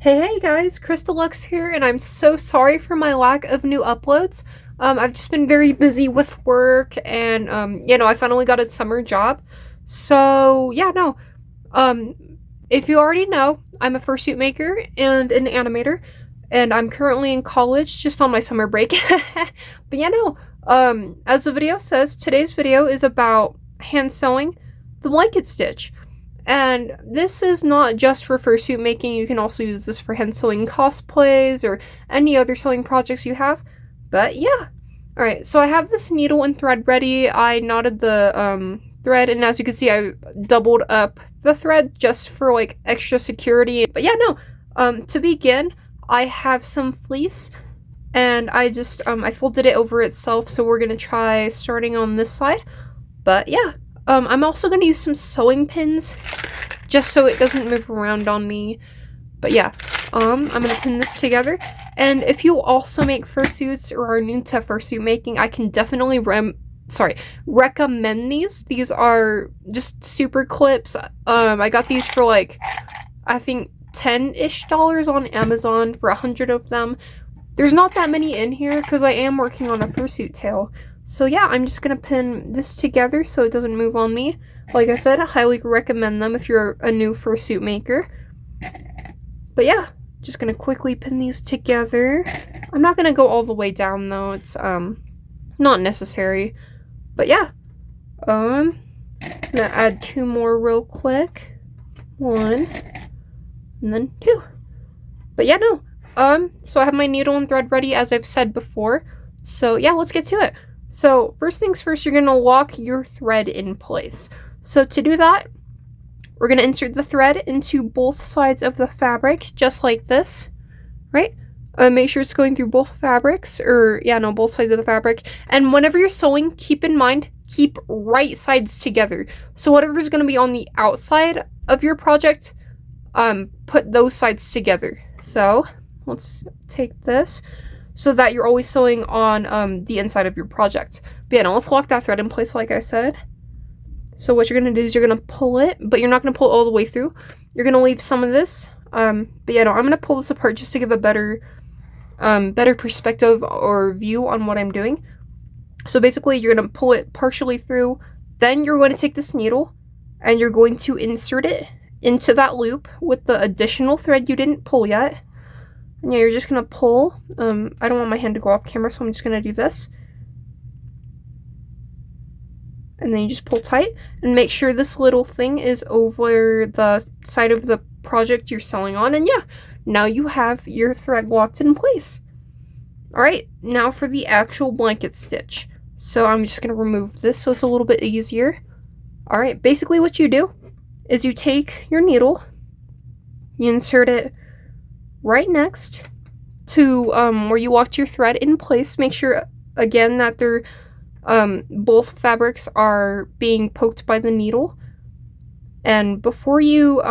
Hey guys, Crystal Lux here, and I'm so sorry for my lack of new uploads. I've just been very busy with work, and I finally got a summer job. So yeah, no. Um, if you already know, I'm a fursuit maker and an animator, and I'm currently in college, just on my summer break. But yeah, no. As the video says, today's video is about hand sewing the blanket stitch. And this is not just for fursuit making, you can also use this for hand sewing cosplays or any other sewing projects you have. But yeah. Alright, so I have this needle and thread ready. I knotted the thread, and as you can see, I doubled up the thread just for like extra security. But yeah, no. To begin, I have some fleece, and I just I folded it over itself, so we're gonna try starting on this side. But yeah. I'm also going to use some sewing pins just so it doesn't move around on me. But yeah, I'm going to pin this together. And if you also make fursuits or are new to fursuit making, I can definitely recommend these. These are just super clips. I got these for like, I think $10-ish on Amazon for 100 of them. There's not that many in here because I am working on a fursuit tail. So yeah, I'm just going to pin this together so it doesn't move on me. Like I said, I highly recommend them if you're a new fursuit maker. But yeah, just going to quickly pin these together. I'm not going to go all the way down though. It's not necessary. But yeah. I'm going to add 2 more real quick. 1 and then 2. But yeah, no. So I have my needle and thread ready as I've said before. So yeah, let's get to it. So first things first, you're going to lock your thread in place. So to do that, we're going to insert the thread into both sides of the fabric, just like this, right? Make sure it's going through both fabrics, both sides of the fabric. And whenever you're sewing, keep in mind, keep right sides together. So whatever's going to be on the outside of your project, put those sides together. So let's take this, so that you're always sewing on the inside of your project. But yeah, now let's lock that thread in place like I said. So what you're going to do is you're going to pull it, but you're not going to pull it all the way through. You're going to leave some of this. But yeah, no, I'm going to pull this apart just to give a better perspective or view on what I'm doing. So basically, you're going to pull it partially through. Then you're going to take this needle, and you're going to insert it into that loop with the additional thread you didn't pull yet. And yeah, you're just going to pull. I don't want my hand to go off camera, so I'm just going to do this. And then you just pull tight and make sure this little thing is over the side of the project you're sewing on. And yeah, now you have your thread locked in place. Alright, now for the actual blanket stitch. So I'm just going to remove this so it's a little bit easier. Alright, basically what you do is you take your needle, you insert it right next to where you locked your thread in place. Make sure again that they're both fabrics are being poked by the needle. And before you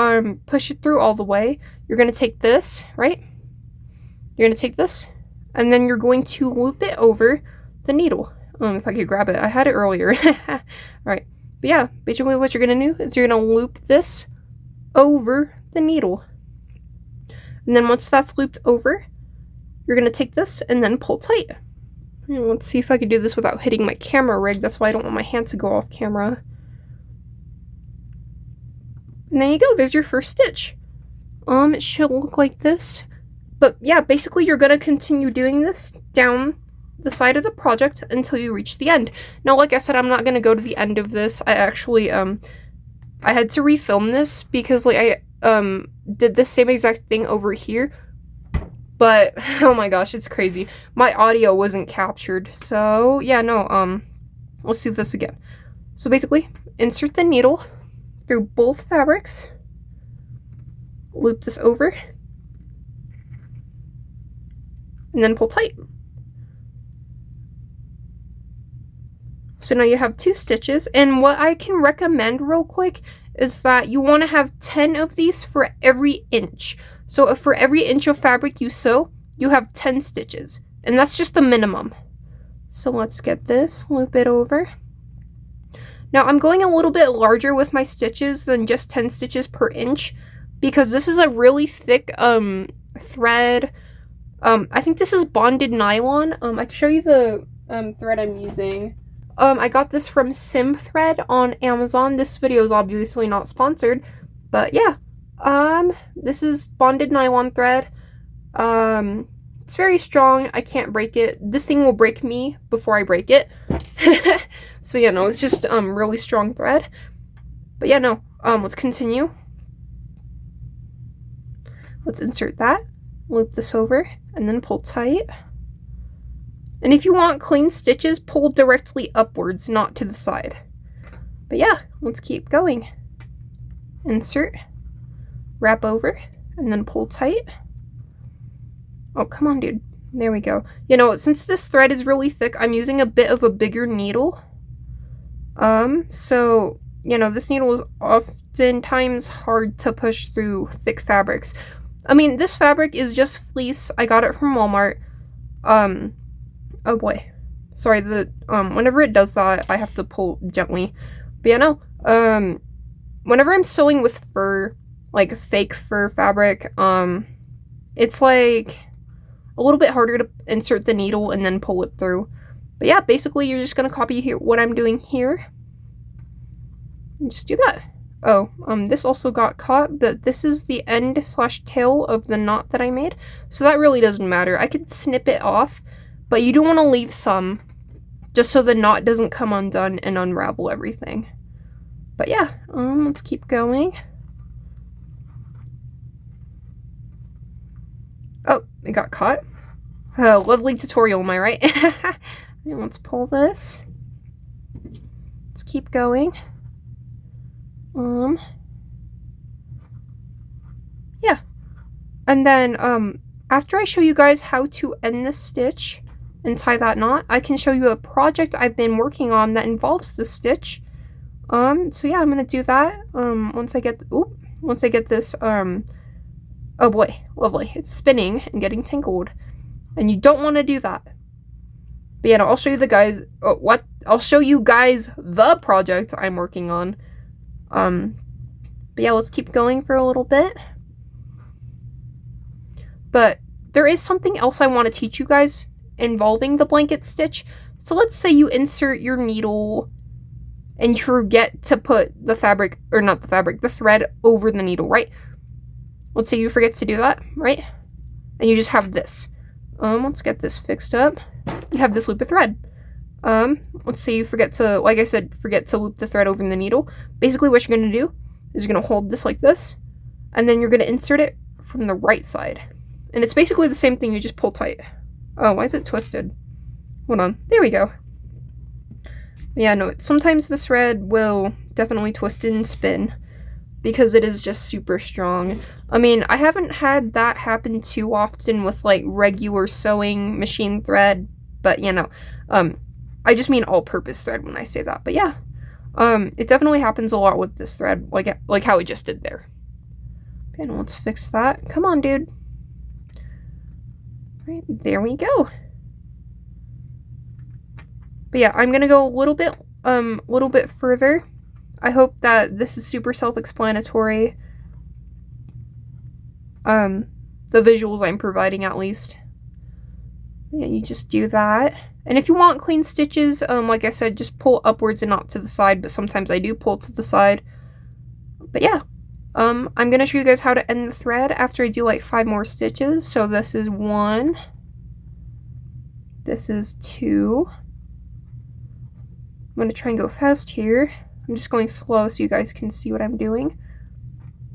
push it through all the way, you're going to take this, right? You're going to take this, and then you're going to loop it over the needle. If I could grab it. I had it earlier. Alright. But yeah, basically what you're going to do is you're going to loop this over the needle. And then once that's looped over, you're going to take this and then pull tight. And let's see if I can do this without hitting my camera rig. That's why I don't want my hand to go off camera. And there you go. There's your first stitch. It should look like this. But yeah, basically you're going to continue doing this down the side of the project until you reach the end. Now, like I said, I'm not going to go to the end of this. I actually, I had to refilm this because like I did the same exact thing over here, but oh my gosh, it's crazy. My audio wasn't captured. So yeah, no, let's do this again. So basically, insert the needle through both fabrics, loop this over, and then pull tight. So now you have 2 stitches, and what I can recommend real quick is that you want to have 10 of these for every inch. So if for every inch of fabric you sew, you have 10 stitches, and that's just the minimum. So let's get this, loop it over. Now I'm going a little bit larger with my stitches than just 10 stitches per inch, because this is a really thick thread. I think this is bonded nylon. I can show you the thread I'm using. I got this from Sim Thread on Amazon. This video is obviously not sponsored, but yeah. This is bonded nylon thread. It's very strong. I can't break it. This thing will break me before I break it. So yeah, no, it's just really strong thread. But yeah, no. Let's continue. Let's insert that. Loop this over and then pull tight. And if you want clean stitches, pull directly upwards, not to the side. But yeah, let's keep going. Insert, wrap over, and then pull tight. Oh, come on, dude. There we go. You know, since this thread is really thick, I'm using a bit of a bigger needle. So, you know, this needle is oftentimes hard to push through thick fabrics. I mean, this fabric is just fleece. I got it from Walmart. Oh boy. Sorry, whenever it does that, I have to pull gently. But yeah, no. Whenever I'm sewing with fur, like fake fur fabric, it's like a little bit harder to insert the needle and then pull it through. But yeah, basically you're just gonna copy here what I'm doing here. And just do that. Oh, this also got caught, but this is the end/tail of the knot that I made, so that really doesn't matter. I could snip it off, but you do want to leave some, just so the knot doesn't come undone and unravel everything. But yeah, let's keep going. Oh, it got caught. Oh, lovely tutorial, am I right? And let's pull this. Let's keep going. Yeah. And then, after I show you guys how to end the stitch and tie that knot, I can show you a project I've been working on that involves the stitch. So yeah, I'm gonna do that, once I get this, oh boy, lovely. It's spinning and getting tangled. And you don't want to do that. But yeah, no, I'll show you I'll show you guys the project I'm working on. But yeah, let's keep going for a little bit. But there is something else I want to teach you guys involving the blanket stitch. So let's say you insert your needle and you forget to put the thread over the needle, right? Let's say you forget to do that, right? And you just have this. Let's get this fixed up. You have this loop of thread. Let's say you forget to, like I said, forget to loop the thread over the needle. Basically what you're going to do is you're going to hold this like this, and then you're going to insert it from the right side. And it's basically the same thing, you just pull tight. Oh, why is it twisted? Hold on. There we go. Yeah, no, sometimes this thread will definitely twist and spin because it is just super strong. I mean, I haven't had that happen too often with like regular sewing machine thread, but you know, I just mean all-purpose thread when I say that. But yeah, it definitely happens a lot with this thread, like how it just did there. And let's fix that. Come on, dude. Right, there we go. But yeah, I'm gonna go a little bit further. I hope that this is super self-explanatory. The visuals I'm providing, at least. Yeah, you just do that. And if you want clean stitches, like I said, just pull upwards and not to the side, but sometimes I do pull to the side. But yeah, I'm gonna show you guys how to end the thread after I do like 5 more stitches. So this is 1. This is 2. I'm gonna try and go fast here. I'm just going slow so you guys can see what I'm doing.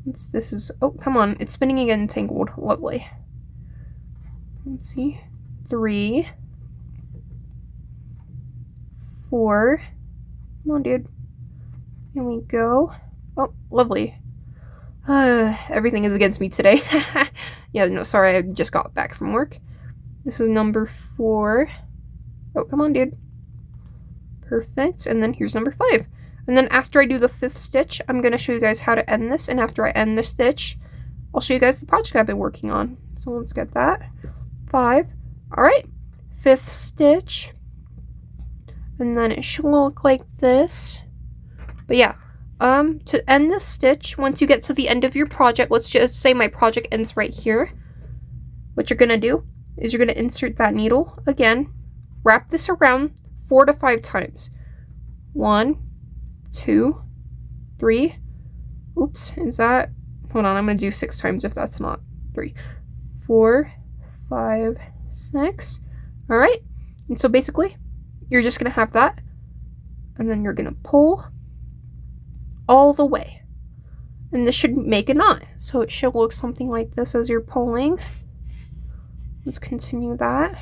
This is, oh, come on, it's spinning again, tangled. Lovely. Let's see. 3. 4. Come on, dude. Here we go. Oh, lovely. Everything is against me today. Yeah, no, sorry, I just got back from work. This is number 4. Oh, come on, dude. Perfect. And then here's number 5. And then after I do the 5th stitch, I'm going to show you guys how to end this. And after I end the stitch, I'll show you guys the project I've been working on. So let's get that. 5. All right. 5th stitch. And then it should look like this. But yeah, to end this stitch, once you get to the end of your project, let's just say my project ends right here. what you're gonna do is you're gonna insert that needle again, wrap this around 4 to 5 times. 1, 2, 3. Oops, is that? Hold on, I'm gonna do 6 times if that's not 3. 4, 5, 6. All right, and so basically, you're just gonna have that, and then you're gonna pull all the way, and this should make a knot. So it should look something like this as you're pulling. Let's continue that.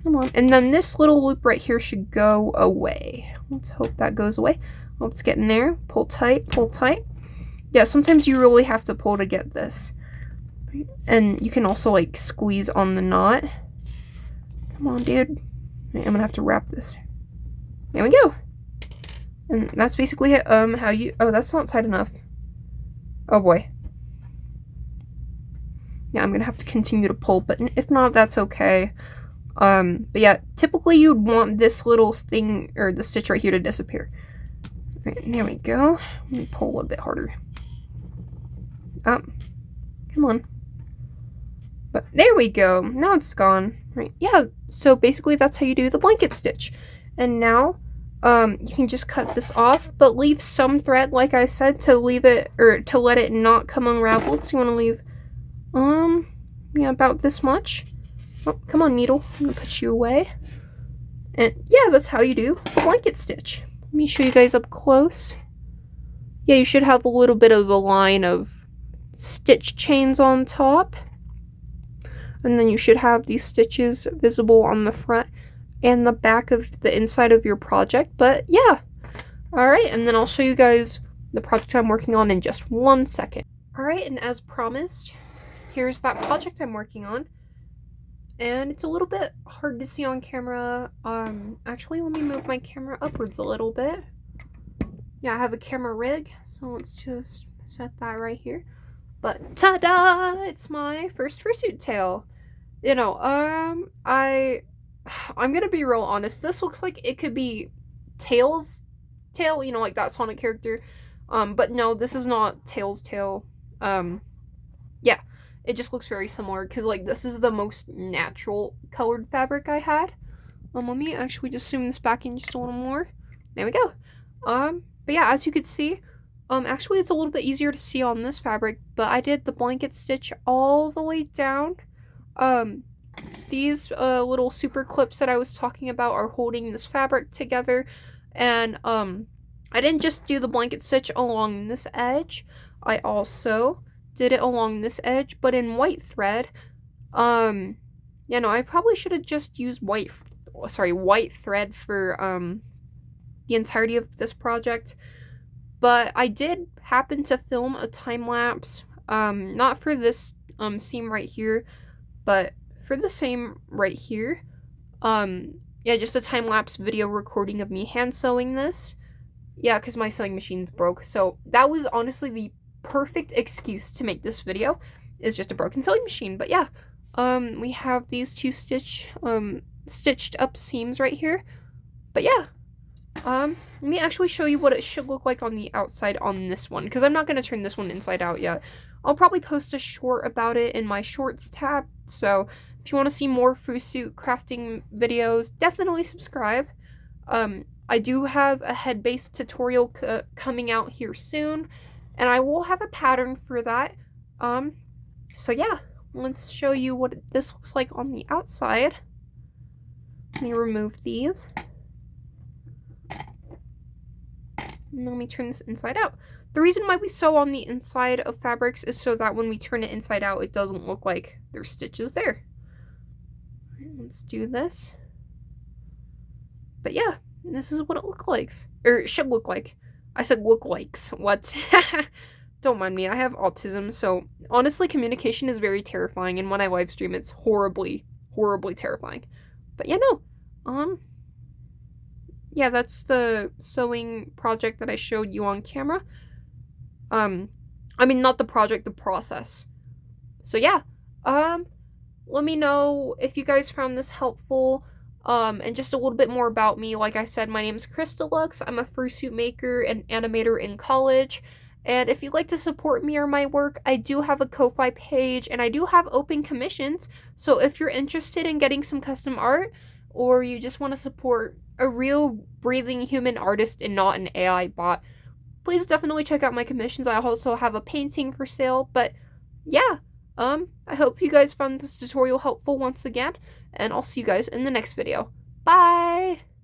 Come on, and then this little loop right here should go away. Let's hope that goes away. Oh, it's getting there. Pull tight, pull tight. Yeah, sometimes you really have to pull to get this. And you can also like squeeze on the knot. Come on, dude. I'm gonna have to wrap this. There we go. And that's basically it. How you, oh, that's not tight enough. Oh boy. Yeah, I'm gonna have to continue to pull, but if not, that's okay. But yeah, typically you'd want this little thing, or the stitch right here, to disappear. Right, there we go. Let me pull a little bit harder. Come on. But there we go. Now it's gone. Right, yeah, so basically that's how you do the blanket stitch. And now, you can just cut this off, but leave some thread, like I said, to leave it, or to let it not come unraveled. So you want to leave, yeah, about this much. Oh, come on, needle. I'm gonna put you away. And yeah, that's how you do a blanket stitch. Let me show you guys up close. Yeah, you should have a little bit of a line of stitch chains on top. And then you should have these stitches visible on the front and the back of the inside of your project. But yeah. Alright, and then I'll show you guys the project I'm working on in just 1 second. Alright, and as promised, here's that project I'm working on. And it's a little bit hard to see on camera. Actually, let me move my camera upwards a little bit. Yeah, I have a camera rig, so let's just set that right here. But ta-da! It's my first fursuit tail. You know, I'm gonna be real honest. This looks like it could be Tails' tail, you know, like that Sonic character. But no, this is not Tails' tail. Yeah. It just looks very similar because, like, this is the most natural colored fabric I had. Let me actually just zoom this back in just a little more. There we go. But yeah, as you could see, actually it's a little bit easier to see on this fabric, but I did the blanket stitch all the way down. These little super clips that I was talking about are holding this fabric together, and I didn't just do the blanket stitch along this edge. I also did it along this edge, but in white thread. Yeah, no, I probably should have just used white thread for the entirety of this project. But I did happen to film a time lapse, not for this seam right here, but for the seam right here. Yeah, just a time lapse video recording of me hand sewing this. Yeah, because my sewing machine's broke. So that was honestly the perfect excuse to make this video, is just a broken sewing machine. But yeah, we have these two stitched up seams right here. But yeah, let me actually show you what it should look like on the outside on this one, because I'm not going to turn this one inside out yet. I'll probably post a short about it in my shorts tab, so if you want to see more fursuit crafting videos, definitely subscribe. I do have a head-based tutorial coming out here soon, and I will have a pattern for that. So yeah, let's show you what this looks like on the outside. Let me remove these. And let me turn this inside out. The reason why we sew on the inside of fabrics is so that when we turn it inside out, it doesn't look like there's stitches there. Let's do this. But yeah, this is what it looks like. Or it should look like. I said look likes. What? Don't mind me. I have autism, so honestly, communication is very terrifying, and when I live stream, it's horribly, horribly terrifying. But yeah, no. Yeah, that's the sewing project that I showed you on camera. I mean, not the project, the process. So yeah, let me know if you guys found this helpful. And just a little bit more about me. Like I said, my name is Crystal Lux. I'm a fursuit maker and animator in college. And if you'd like to support me or my work, I do have a Ko-Fi page and I do have open commissions. So if you're interested in getting some custom art, or you just want to support a real breathing human artist and not an AI bot, please definitely check out my commissions. I also have a painting for sale. But yeah, I hope you guys found this tutorial helpful once again, and I'll see you guys in the next video. Bye!